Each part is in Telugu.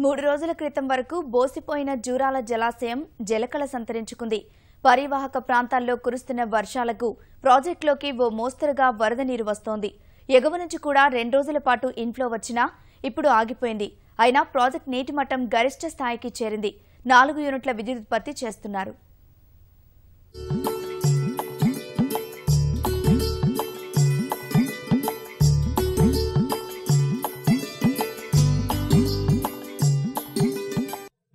3 రోజుల క్రితం వరకు బోసిపోయిన జూరాల జలాశయం జలకళ సంతరించుకుంది. పరివాహక ప్రాంతాల్లో కురుస్తున్న వర్షాలకు ప్రాజెక్టులోకి ఓ మోస్తరుగా వరద నీరు వస్తోంది. ఎగువ నుంచి కూడా 2 రోజుల పాటు ఇన్ఫ్లో వచ్చినా ఇప్పుడు ఆగిపోయింది. అయినా ప్రాజెక్టు నీటి మట్టం గరిష్ట స్థాయికి చేరింది. 4 యూనిట్ల విద్యుత్ ఉత్పత్తి చేస్తున్నారు.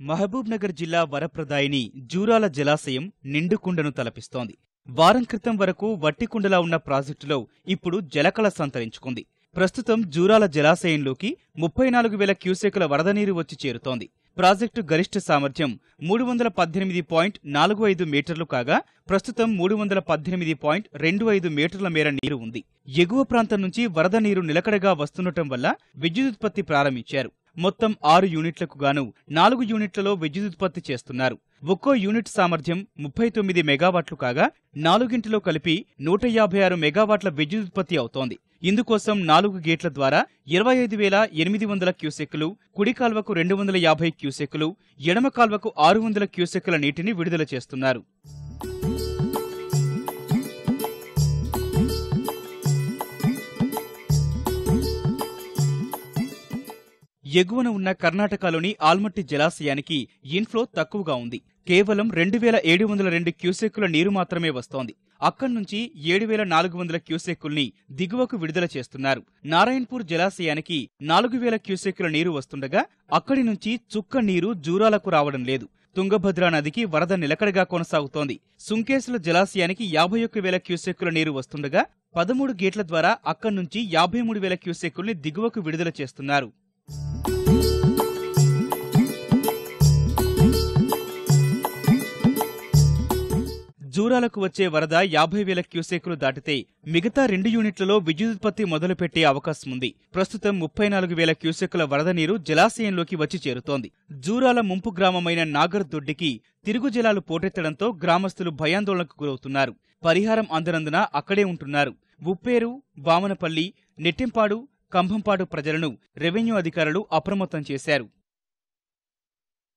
మహబూబ్ నగర్ జిల్లా వరప్రదాయిని జూరాల జలాశయం నిండుకుండను తలపిస్తోంది. వారం క్రితం వరకు వట్టికుండలా ఉన్న ప్రాజెక్టులో ఇప్పుడు జలకళ సంతరించుకుంది. ప్రస్తుతం జూరాల జలాశయంలోకి 34,000 క్యూసెక్కుల వరద నీరు వచ్చి చేరుతోంది. ప్రాజెక్టు గరిష్ట సామర్థ్యం 318.45 మీటర్లు కాగా ప్రస్తుతం 318.25 మీటర్ల మేర నీరు ఉంది. ఎగువ ప్రాంతం నుంచి వరద నీరు నిలకడగా వస్తుండటం వల్ల విద్యుదుత్పత్తి ప్రారంభించారు. మొత్తం 6 యూనిట్లకు గాను 4 యూనిట్లలో విద్యుదుత్పత్తి చేస్తున్నారు. ఒక్కో యూనిట్ సామర్థ్యం 39 మెగావాట్లు కాగా 4గింటిలో కలిపి 156 మెగావాట్ల విద్యుదుత్పత్తి అవుతోంది. ఇందుకోసం 4 గేట్ల ద్వారా 25,800 క్యూసెక్కులు, కుడి కాల్వకు 250 క్యూసెక్కులు, ఎడమ కాల్వకు 600 క్యూసెక్కుల నీటిని విడుదల చేస్తున్నారు. ఎగువన ఉన్న కర్ణాటకలోని ఆల్మట్టి జలాశయానికి ఇన్ఫ్లో తక్కువగా ఉంది. కేవలం 2,702 క్యూసెక్కుల నీరు మాత్రమే వస్తోంది. అక్కడి నుంచి 7,400 క్యూసెక్కుల్ని దిగువకు విడుదల చేస్తున్నారు. నారాయణపూర్ జలాశయానికి 4,000 క్యూసెక్కుల నీరు వస్తుండగా అక్కడి నుంచి చుక్క నీరు జూరాలకు రావడం లేదు. తుంగభద్రా నదికి వరద నిలకడగా కొనసాగుతోంది. సుంకేసుల జలాశయానికి 51,000 క్యూసెక్కుల నీరు వస్తుండగా 13 గేట్ల ద్వారా అక్కడి నుంచి 53,000 క్యూసెక్కుల్ని దిగువకు విడుదల చేస్తున్నారు. జూరాలకు వచ్చే వరద 50,000 క్యూసెక్కులు దాటితే మిగతా 2 యూనిట్లలో విద్యుదుత్పత్తి మొదలుపెట్టే అవకాశం ఉంది. ప్రస్తుతం 34,000 క్యూసెక్కుల వరద నీరు జలాశయంలోకి వచ్చి చేరుతోంది. జూరాల ముంపు గ్రామమైన నాగర్ దొడ్డికి తిరుగు జలాలు పోటెత్తడంతో గ్రామస్తులు భయాందోళనకు గురవుతున్నారు. పరిహారం అందనందున అక్కడే ఉంటున్నారు. ఉప్పేరు, వామనపల్లి, నెట్టింపాడు, కంభంపాడు ప్రజలను రెవెన్యూ అధికారులు అప్రమత్తం చేశారు.